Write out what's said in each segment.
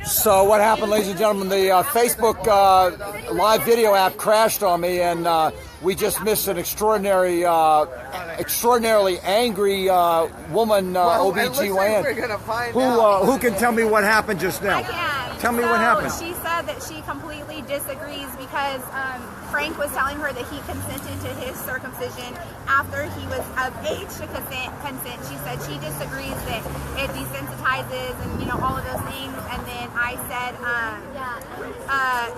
So what happened, ladies and gentlemen? The Facebook live video app crashed on me, and we just missed an extraordinarily angry woman, OBGYN, who can tell me what happened just now. I can. Tell me what happened. She said that she completely disagrees because Frank was telling her that he consented to his circumcision after he was of age to consent. She said she disagrees that it desensitizes and all of those things. And then I said,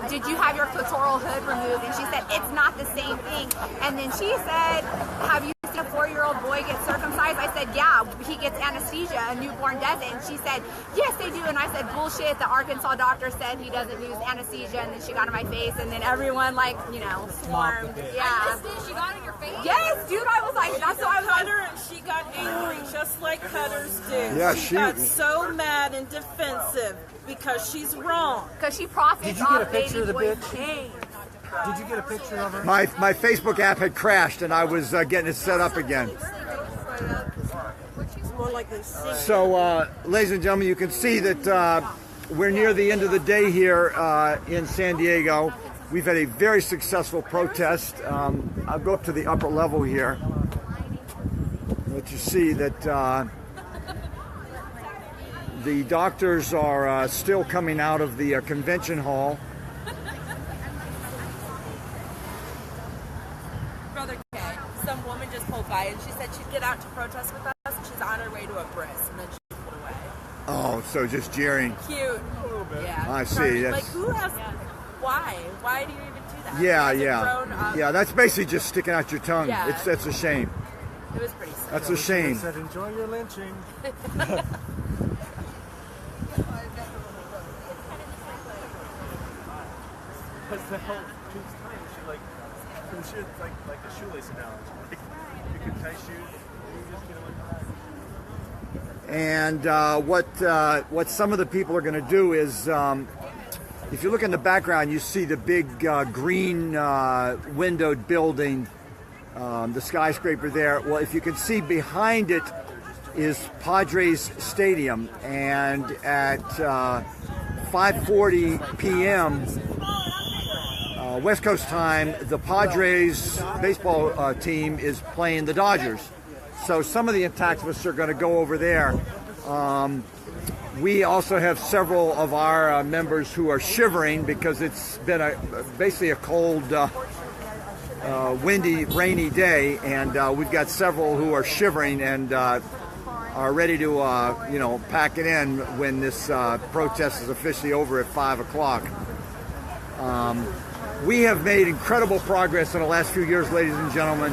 did you have your clitoral hood removed? And she said, it's not the same thing. And then she said, have you seen a 4-year-old boy get circumcised? I said, yeah, he gets anesthesia, a newborn doesn't. And she said, yes, they do. And I said, bullshit, the Arkansas doctor said he doesn't use anesthesia. And then she got in my face, and then everyone swarmed. Yeah. She got in your face? Yes, dude, I was like, that's why I was like, And she got angry just like cutters do. Yeah, she got so mad and defensive because she's wrong. because she profits Did you get a off picture of baby the boys' bitch? pain. Did you get a picture of her? My Facebook app had crashed, and I was getting it set up again. It's more like they sing. So, ladies and gentlemen, you can see that we're near the end of the day here in San Diego. We've had a very successful protest. I'll go up to the upper level here. Let you see that the doctors are still coming out of the convention hall. Brother K, some woman just pulled by and she said she'd get out to protest with us, and she's on her way to a bris, and then she pulled away. Oh, so just jeering. Cute. Yeah. I see, Charming. that's- Like, who has... Why? Why do you even do that? Yeah, As a yeah. grown-up, Yeah, that's basically just sticking out your tongue. Yeah. That's a shame. It was pretty sad. That's a shame. Said, enjoy your lynching. Because the whole keeps tying, she it's like a shoelace analogy. Like, you can tie shoes, and you just get them And what some of the people are going to do is, if you look in the background, you see the big green windowed building, the skyscraper there. Well, if you can see behind it is Padres Stadium, and at 5:40 p.m. West Coast time, the Padres baseball team is playing the Dodgers. So some of the activists are going to go over there. We also have several of our members who are shivering because it's been basically a cold, windy, rainy day, and we've got several who are shivering and are ready to, pack it in when this protest is officially over at 5 o'clock. We have made incredible progress in the last few years, ladies and gentlemen.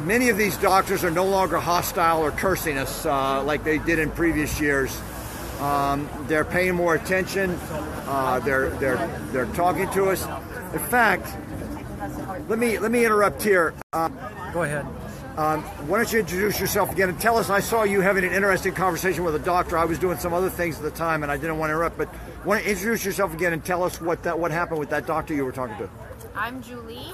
Many of these doctors are no longer hostile or cursing us like they did in previous years. They're paying more attention. They're talking to us. In fact, let me interrupt here. Go ahead. Why don't you introduce yourself again and tell us? I saw you having an interesting conversation with a doctor. I was doing some other things at the time, and I didn't want to interrupt. But want to introduce yourself again and tell us what happened with that doctor you were talking to. I'm Julie.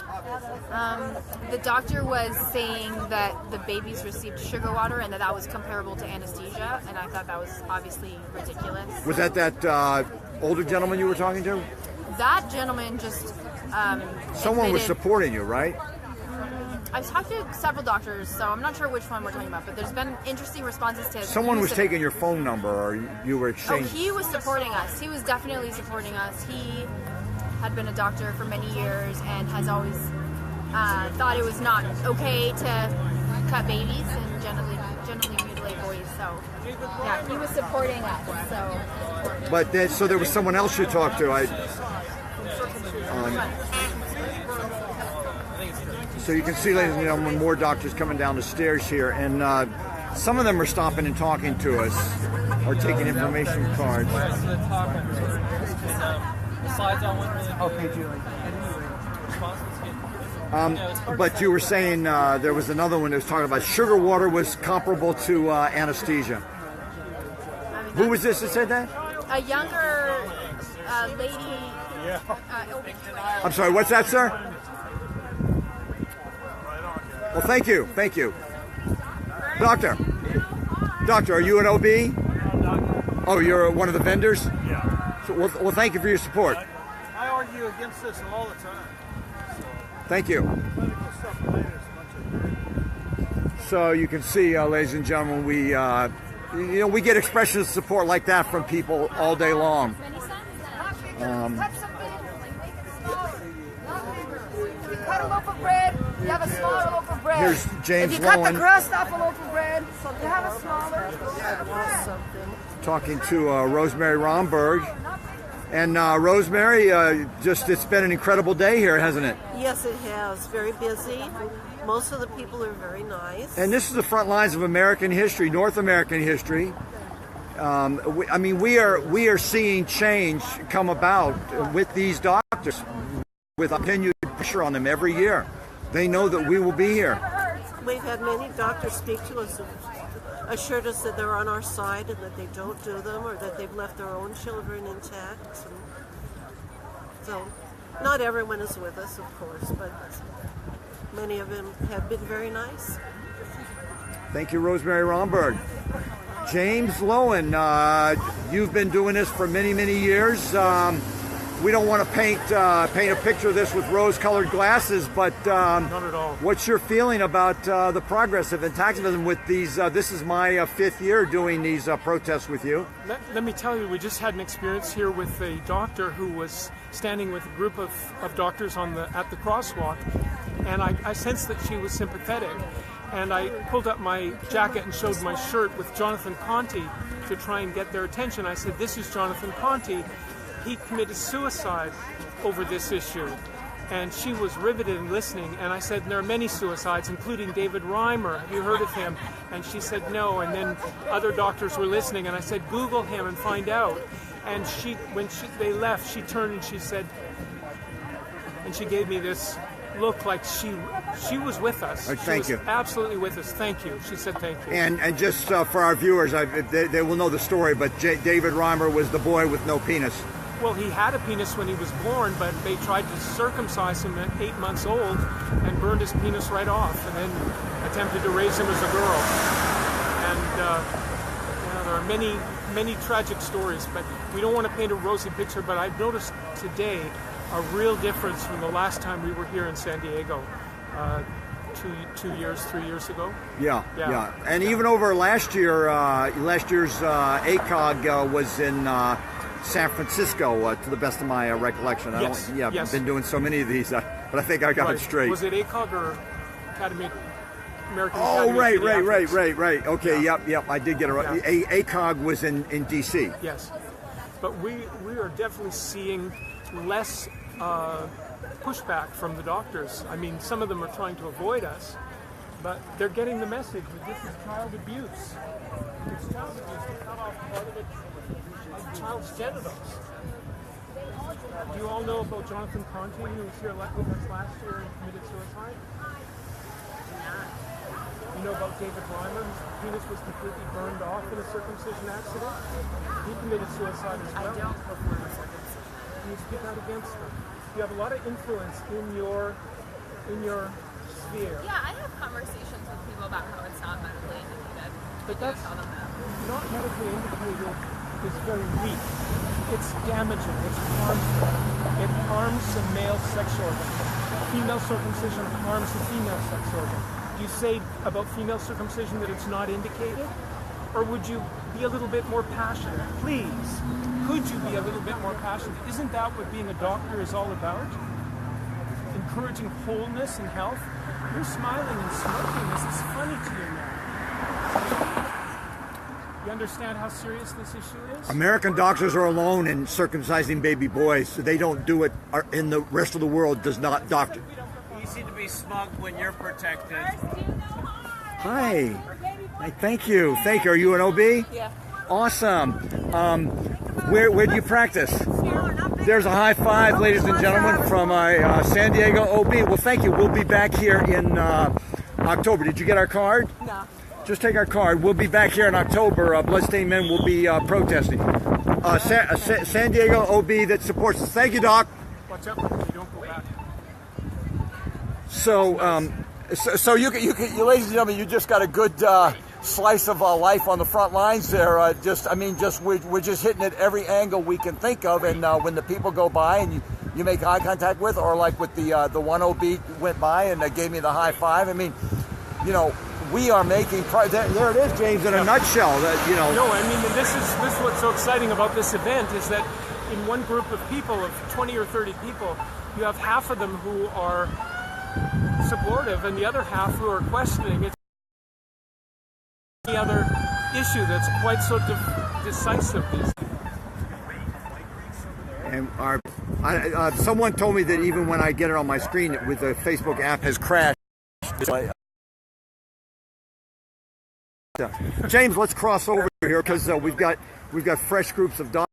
The doctor was saying that the babies received sugar water and that was comparable to anesthesia, and I thought that was obviously ridiculous. Was that older gentleman you were talking to? That gentleman just Someone was admitted- supporting you, right? I've talked to several doctors, so I'm not sure which one we're talking about, but there's been interesting responses to... Someone was taking your phone number, or you were Oh, exchanging... he was supporting us. He was definitely supporting us. He had been a doctor for many years and has always thought it was not okay to cut babies and generally mutilate boys. So, yeah, he was supporting us. So, But so there was someone else you talked to. So you can see, ladies and gentlemen, more doctors coming down the stairs here, and some of them are stopping and talking to us, or taking information cards. Okay, Julie. But you were saying there was another one that was talking about sugar water was comparable to anesthesia. Who was this that said that? a younger lady. I'm sorry, what's that, sir? Well, thank you. Doctor, are you an OB? Oh, you're one of the vendors? Yeah. So, well, thank you for your support. I argue against this all the time. Thank you. Political stuff related is a bunch of So you can see, ladies and gentlemen, we get expressions of support like that from people all day long. Cut a loaf of bread, you have a smaller loaf of bread. Here's James If you cut Lowen the crust off a loaf of bread, so you have a smaller. talking to Rosemary Romberg. And Rosemary, it's been an incredible day here, hasn't it? Yes, it has. Very busy. Most of the people are very nice. And this is the front lines of American history, North American history. We are seeing change come about with these doctors, with continued pressure on them every year. They know that we will be here. We've had many doctors speak to us and assured us that they're on our side and that they don't do them or that they've left their own children intact. And so, not everyone is with us, of course, but many of them have been very nice. Thank you, Rosemary Romberg. James Lowen, you've been doing this for many, many years. We don't want to paint a picture of this with rose-colored glasses, but not at all. What's your feeling about the progress of activism with these? This is my fifth year doing these protests with you. Let me tell you, we just had an experience here with a doctor who was standing with a group of doctors at the crosswalk, and I sensed that she was sympathetic. And I pulled up my jacket and showed my shirt with Jonathan Conte to try and get their attention. I said, "This is Jonathan Conte. He committed suicide over this issue." And she was riveted and listening. And I said, "There are many suicides, including David Reimer. Have you heard of him?" And she said, "No." And then other doctors were listening. And I said, "Google him and find out." And when they left, she turned and she said, and she gave me this look like she was with us. Thank you. Absolutely with us. Thank you. She said thank you. And just for our viewers, they will know the story, but David Reimer was the boy with no penis. Well, he had a penis when he was born, but they tried to circumcise him at 8 months old and burned his penis right off, and then attempted to raise him as a girl. And there are many, many tragic stories, but we don't want to paint a rosy picture. But I've noticed today a real difference from the last time we were here in San Diego, 3 years ago. Yeah. And even over last year's ACOG was in San Francisco, to the best of my recollection. Yes. I've been doing so many of these, but I think I got it straight. Was it ACOG or American Oh, Academy of Pediatrics? right. Okay, Yeah. yep, I did get it right. Yeah. ACOG was in D.C. Yes, but we are definitely seeing less pushback from the doctors. I mean, some of them are trying to avoid us, but they're getting the message that this is child abuse. It's child abuse to cut off part of a child's genitals. Do you all know about Jonathan Conte, who was here with us last year and committed suicide? You know about David Reimer, whose penis was completely burned off in a circumcision accident? He committed suicide as well. I don't perform a circumcision. You speak out against them. You have a lot of influence in your sphere. Yeah, I have conversations with people about how it's not medically indicated. But that's tell them that. not medically indicated is very weak. It's damaging. It's harmful. It harms the male sex organ. Female circumcision harms the female sex organ. Do you say about female circumcision that it's not indicated? Or would you be a little bit more passionate? Please, could you be a little bit more passionate? Isn't that what being a doctor is all about? Encouraging wholeness and health? You're smiling and smirking. This is funny to you now. You understand how serious this issue is? American doctors are alone in circumcising baby boys. So they don't do it. In the rest of the world does not doctor. Easy to be smug when you're protected. Hi. Thank you. Are you an OB? Yeah. Awesome. Where do you practice? There's a high five, ladies and gentlemen, from a San Diego OB. Well, thank you. We'll be back here in October. Did you get our card? No. Just take our card. We'll be back here in October. Bloodstained Men will be protesting. San Diego OB that supports us. Thank you, Doc. Watch out, you don't go back. So you ladies and gentlemen, you just got a good slice of life on the front lines there. We're just hitting it every angle we can think of. And when the people go by and you make eye contact with, or like with the one OB went by and they gave me the high five. I mean, you know, we are making there it is, James, in a nutshell. That, you know. No, I mean, and this is what's so exciting about this event is that in one group of people, of 20 or 30 people, you have half of them who are supportive and the other half who are questioning. It's the other issue that's quite so decisive these days. And someone told me that even when I get it on my screen with the Facebook app has crashed. James, let's cross over here because we've got fresh groups of doctors.